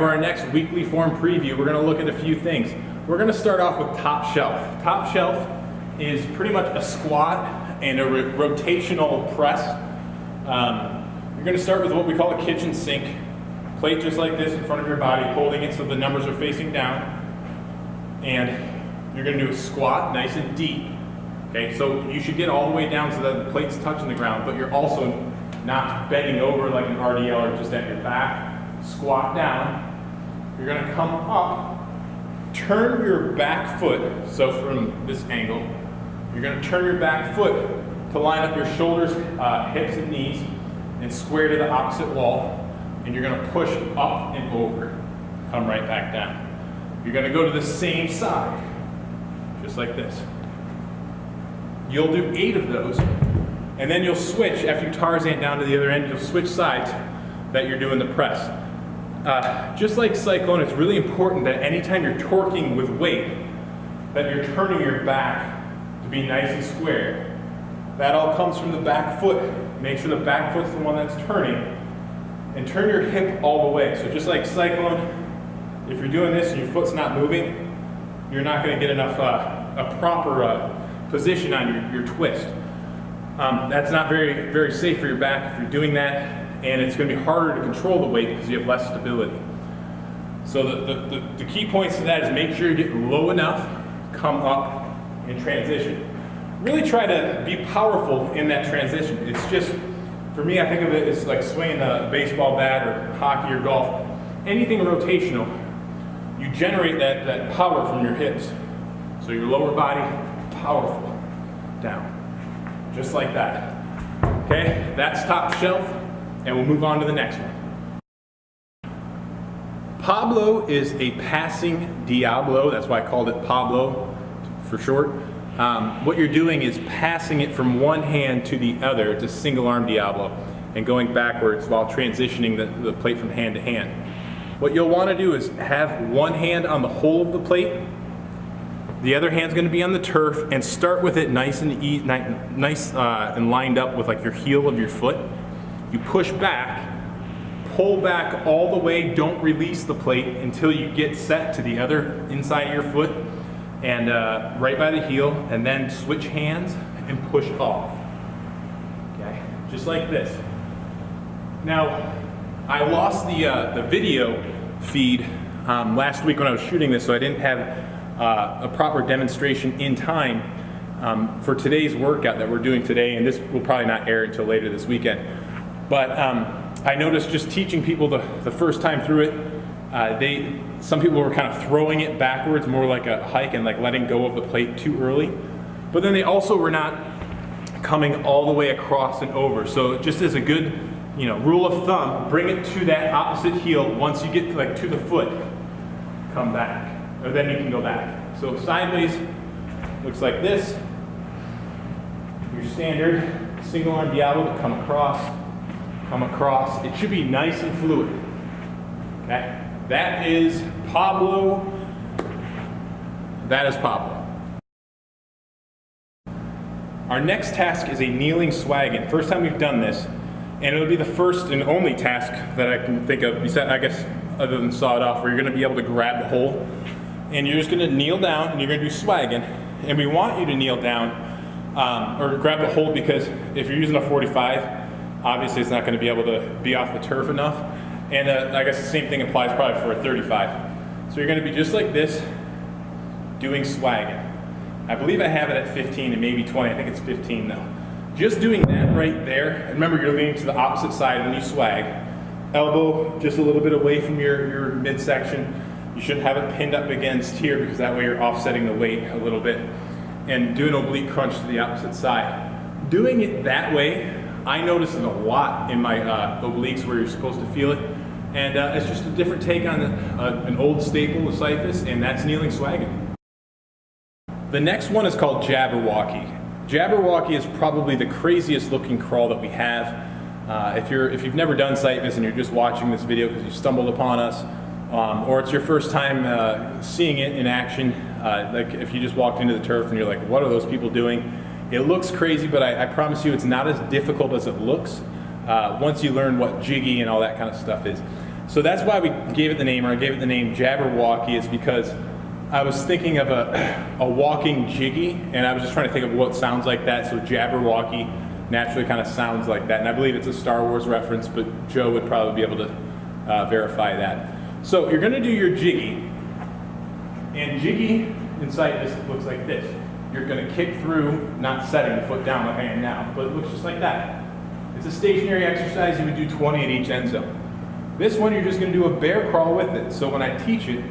for our next weekly form preview, we're going to look at a few things. We're going to start off with top shelf. Top shelf is pretty much a squat and a rotational press. You're going to start with what we call a kitchen sink. Plate just like this in front of your body, holding it so the numbers are facing down. And you're going to do a squat nice and deep. Okay, so you should get all the way down so that the plate's touching the ground, but you're also not bending over like an RDL or just at your back. Squat down. You're going to come up, turn your back foot, so from this angle, you're going to turn your back foot to line up your shoulders, hips and knees, and square to the opposite wall. And you're going to push up and over, come right back down. You're going to go to the same side, just like this. You'll do 8 of those, and then you'll switch, after you Tarzan down to the other end, you'll switch sides that you're doing the press. Just like cyclone, it's really important that anytime you're torquing with weight, that you're turning your back to be nice and square. That all comes from the back foot. Make sure the back foot's the one that's turning, and turn your hip all the way. So just like cyclone, if you're doing this and your foot's not moving, you're not going to get enough a proper position on your twist. That's not very safe for your back if you're doing that, and it's going to be harder to control the weight because you have less stability. So the key points to that is make sure you get low enough, come up, and transition. Really try to be powerful in that transition. It's just, for me, I think of it as like swinging a baseball bat or hockey or golf. Anything rotational, you generate that power from your hips. So your lower body, powerful, down, just like that. Okay, that's top shelf, and we'll move on to the next one. Pablo is a passing Diablo. That's why I called it Pablo for short. What you're doing is passing it from one hand to the other. It's a single arm Diablo, and going backwards while transitioning the plate from hand to hand. What you'll want to do is have one hand on the whole of the plate, the other hand's going to be on the turf, and start with it nice and lined up with like your heel of your foot. You push back, pull back all the way, don't release the plate until you get set to the other inside of your foot and right by the heel, and then switch hands and push off. Okay, just like this. Now, I lost the video feed last week when I was shooting this, so I didn't have a proper demonstration in time for today's workout that we're doing today, and this will probably not air until later this weekend. But I noticed just teaching people the first time through it, some people were kind of throwing it backwards, more like a hike, and like letting go of the plate too early. But then they also were not coming all the way across and over. So just as a good, rule of thumb, bring it to that opposite heel. Once you get like to the foot, come back. Or then you can go back. So sideways looks like this. Your standard single arm Diablo to come across. It should be nice and fluid. Okay? That is Pablo. That is Pablo. Our next task is a kneeling swaggin. First time we've done this, and it'll be the first and only task that I can think of, besides, I guess, other than saw it off, where you're going to be able to grab the hole. And you're just going to kneel down and you're going to do swaggin. And we want you to kneel down or grab the hold, because if you're using a 45, obviously it's not going to be able to be off the turf enough. And I guess the same thing applies probably for a 35. So you're going to be just like this, doing swaggin. I believe I have it at 15 and maybe 20. I think it's 15 now. Just doing that right there. And remember, you're leaning to the opposite side when you swag. Elbow just a little bit away from your midsection. You shouldn't have it pinned up against here, because that way you're offsetting the weight a little bit. And do an oblique crunch to the opposite side. Doing it that way, I notice it a lot in my obliques where you're supposed to feel it. And it's just a different take on an old staple of Cyphus, and that's kneeling swaggin. The next one is called Jabberwocky. Jabberwocky is probably the craziest looking crawl that we have. If you've never done Cyphus and you're just watching this video because you stumbled upon us, or it's your first time seeing it in action, like if you just walked into the turf and you're like, what are those people doing? It looks crazy, but I promise you it's not as difficult as it looks once you learn what jiggy and all that kind of stuff is. So that's why we gave it the name, or I gave it the name Jabberwocky, is because I was thinking of a walking jiggy, and I was just trying to think of what sounds like that. So Jabberwocky naturally kind of sounds like that. And I believe it's a Star Wars reference, but Joe would probably be able to verify that. So you're gonna do your jiggy, and jiggy inside this looks like this. You're gonna kick through, not setting the foot down like I am now, but it looks just like that. It's a stationary exercise. You would do 20 at each end zone. This one, you're just gonna do a bear crawl with it. So when I teach it,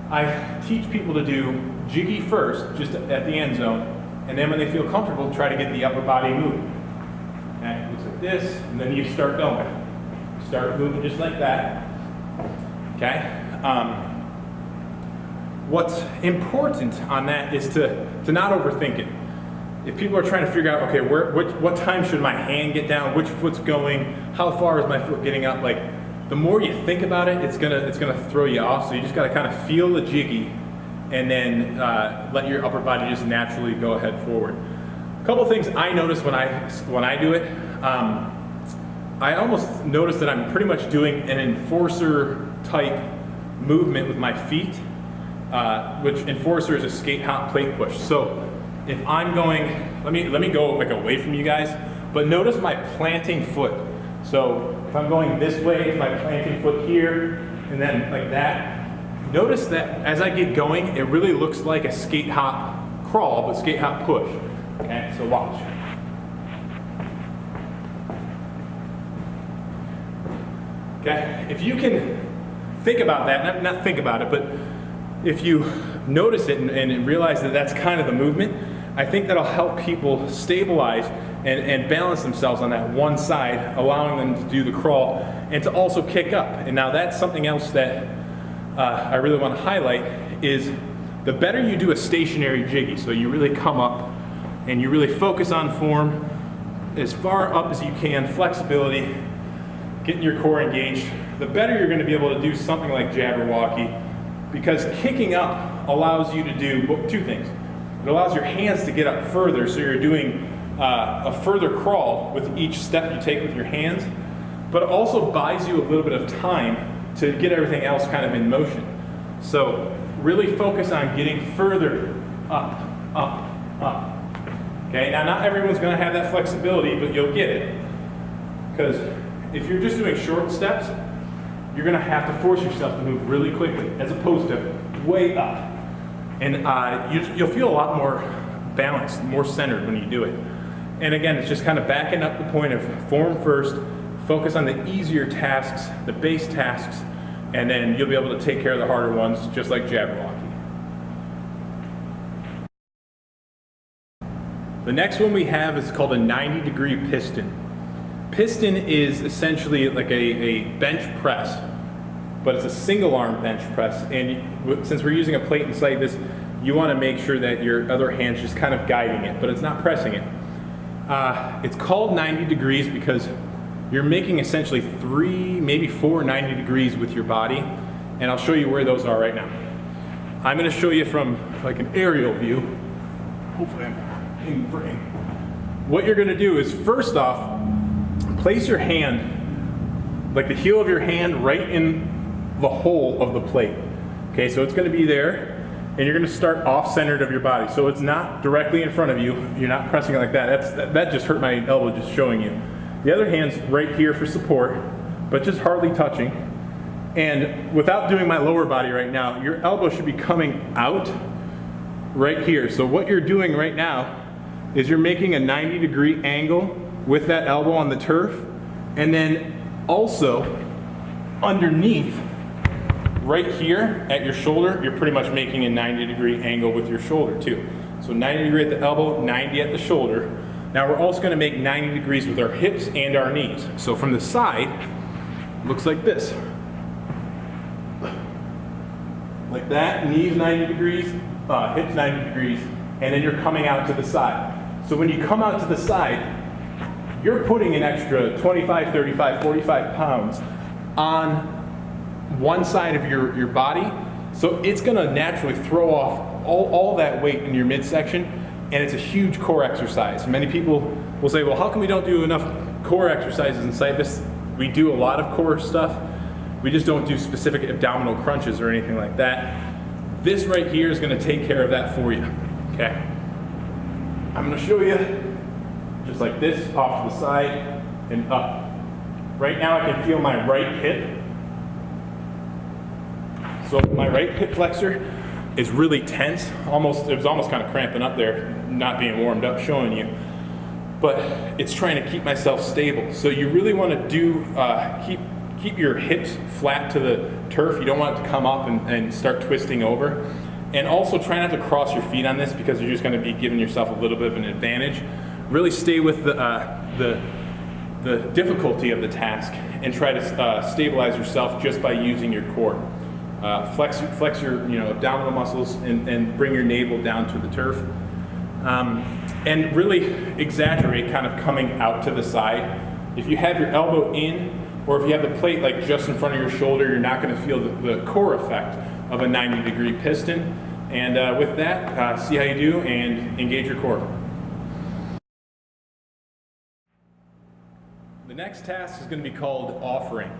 I teach people to do jiggy first, just at the end zone, and then when they feel comfortable, try to get the upper body moving. Okay, it looks like this, and then you start going. Start moving just like that. Okay. What's important on that is to not overthink it. If people are trying to figure out, okay, what time should my hand get down, which foot's going, how far is my foot getting up, like the more you think about it, it's gonna throw you off. So you just gotta kind of feel the jiggy, and then let your upper body just naturally go ahead forward. A couple things I notice when I do it, I almost notice that I'm pretty much doing an enforcer type movement with my feet, which enforcer is a skate hop plate push. So if I'm going, let me go like away from you guys, but notice my planting foot. So if I'm going this way, it's my planting foot here, and then like that. Notice that as I get going, it really looks like a skate hop crawl, but skate hop push. Okay, so watch. Okay, if you can think about that, not think about it, but if you notice it and realize that that's kind of the movement, I think that'll help people stabilize and balance themselves on that one side, allowing them to do the crawl and to also kick up. And now that's something else that I really want to highlight is the better you do a stationary jiggy, so you really come up and you really focus on form as far up as you can, flexibility, getting your core engaged, the better you're going to be able to do something like Jabberwocky, because kicking up allows you to do two things. It allows your hands to get up further, so you're doing a further crawl with each step you take with your hands, but it also buys you a little bit of time to get everything else kind of in motion. So really focus on getting further up, up, up. Okay, now not everyone's going to have that flexibility, but you'll get it. Because if you're just doing short steps, you're going to have to force yourself to move really quickly, as opposed to way up. And you'll feel a lot more balanced, more centered when you do it. And again, it's just kind of backing up the point of form first, focus on the easier tasks, the base tasks, and then you'll be able to take care of the harder ones, just like Jabberwocky. The next one we have is called a 90-degree piston. Piston is essentially like a bench press, but it's a single arm bench press. And since we're using a plate inside this, you want to make sure that your other hand's just kind of guiding it, but it's not pressing it. It's called 90 degrees because you're making essentially 3, maybe 4 90 degrees with your body. And I'll show you where those are right now. I'm going to show you from like an aerial view. Hopefully I'm in frame. What you're going to do is, first off, place your hand, like the heel of your hand, right in the hole of the plate. Okay, so it's going to be there, and you're going to start off-centered of your body. So it's not directly in front of you. You're not pressing it like that. That just hurt my elbow just showing you. The other hand's right here for support, but just hardly touching. And without doing my lower body right now, your elbow should be coming out right here. So what you're doing right now is you're making a 90-degree angle with that elbow on the turf, and then also underneath, right here at your shoulder, you're pretty much making a 90-degree angle with your shoulder too. So 90 degree at the elbow, 90 at the shoulder. Now we're also going to make 90 degrees with our hips and our knees. So from the side, looks like this. Like that, knees 90 degrees, hips 90 degrees, and then you're coming out to the side. So when you come out to the side, you're putting an extra 25, 35, 45 pounds on one side of your body. So it's going to naturally throw off all that weight in your midsection, and it's a huge core exercise. Many people will say, well, how come we don't do enough core exercises inside this? We do a lot of core stuff, We just don't do specific abdominal crunches or anything like that. This right here is gonna take care of that for you, okay? I'm gonna show you just like this, off to the side and up. Right now I can feel my right hip. So my right hip flexor is really tense. It was almost kind of cramping up there, not being warmed up, showing you. But it's trying to keep myself stable. So you really want to do, keep your hips flat to the turf. You don't want it to come up and start twisting over. And also try not to cross your feet on this because you're just going to be giving yourself a little bit of an advantage. Really stay with the difficulty of the task and try to stabilize yourself just by using your core. Flex your abdominal muscles and bring your navel down to the turf. And really exaggerate kind of coming out to the side. If you have your elbow in, or if you have the plate like just in front of your shoulder, you're not going to feel the core effect of a 90-degree piston. And with that, see how you do and engage your core. The next task is going to be called offering.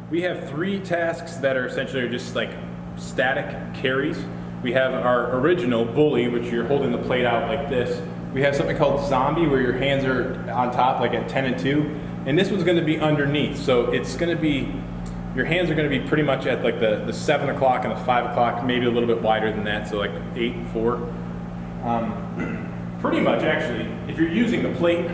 We have 3 tasks that are essentially just like static carries. We have our original bully, which you're holding the plate out like this. We have something called zombie, where your hands are on top, like at 10 and 2. And this one's going to be underneath. So it's going to be, your hands are going to be pretty much at like the 7 o'clock and the 5 o'clock, maybe a little bit wider than that, so like 8 and 4. Pretty much actually, if you're using the plate,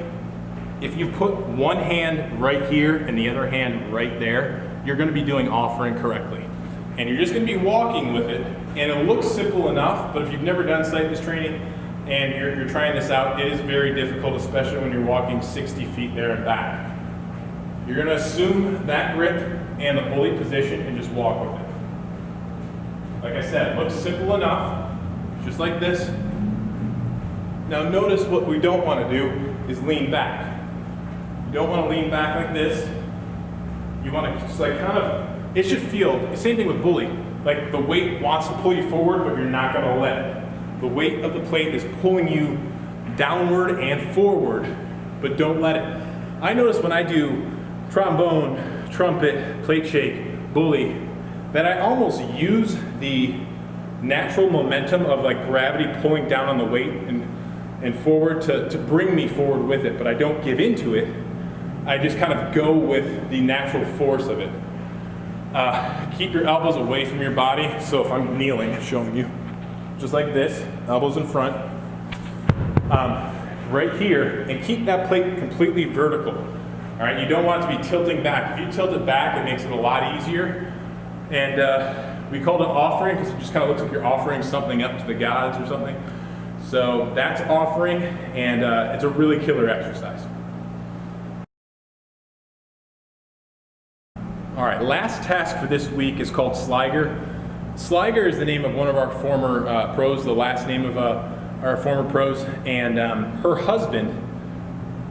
if you put one hand right here and the other hand right there, you're going to be doing offering correctly. And you're just going to be walking with it. And it looks simple enough, but if you've never done cyclist training and you're trying this out, it is very difficult, especially when you're walking 60 feet there and back. You're going to assume that grip and the bully position and just walk with it. Like I said, it looks simple enough, just like this. Now notice what we don't want to do is lean back. You don't want to lean back like this. You want to just like kind of, it should feel, the same thing with bully, like the weight wants to pull you forward, but you're not going to let it. The weight of the plate is pulling you downward and forward, but don't let it. I notice when I do trombone, trumpet, plate shake, bully, that I almost use the natural momentum of like gravity pulling down on the weight and forward to bring me forward with it, but I don't give into it. I just kind of go with the natural force of it. Keep your elbows away from your body. So if I'm kneeling, showing you, just like this, elbows in front, right here, and keep that plate completely vertical. All right, you don't want it to be tilting back. If you tilt it back, it makes it a lot easier. And we called it offering because it just kind of looks like you're offering something up to the gods or something. So that's offering, and it's a really killer exercise. All right, last task for this week is called Sliger. Slyger is the name of one of our former pros, the last name of our former pros, and her husband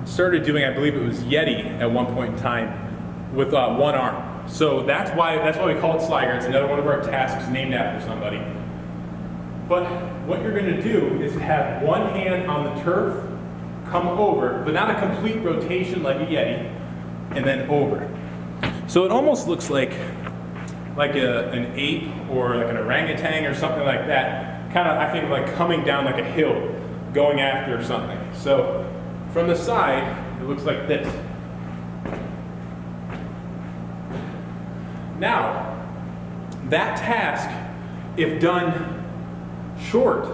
started doing, I believe it was Yeti at one point in time, with one arm. So that's why we call it Sliger. It's another one of our tasks named after somebody. But what you're going to do is have one hand on the turf, come over, but not a complete rotation like a Yeti, and then over. So it almost looks like an ape or like an orangutan or something like that. Kind of, I think, like coming down like a hill, going after something. So from the side, it looks like this. Now, that task, if done short,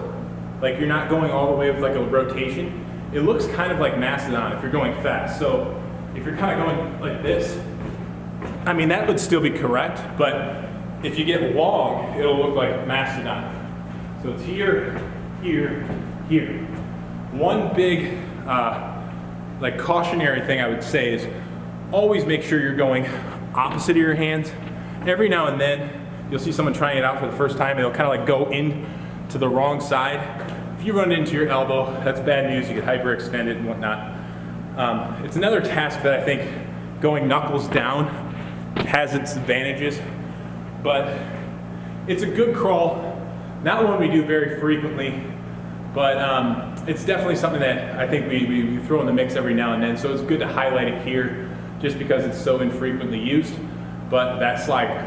like you're not going all the way with like a rotation, it looks kind of like Mastodon if you're going fast. So if you're kind of going like this, I mean, that would still be correct, but if you get long, it'll look like Mastodon. So it's here, here, here. One big like cautionary thing I would say is always make sure you're going opposite of your hands. Every now and then, you'll see someone trying it out for the first time, and they'll kind of like go in to the wrong side. If you run into your elbow, that's bad news. You get hyperextended and whatnot. It's another task that I think going knuckles down has its advantages, but it's a good crawl. Not one we do very frequently, but it's definitely something that I think we throw in the mix every now and then, so it's good to highlight it here just because it's so infrequently used, but that's Sliger.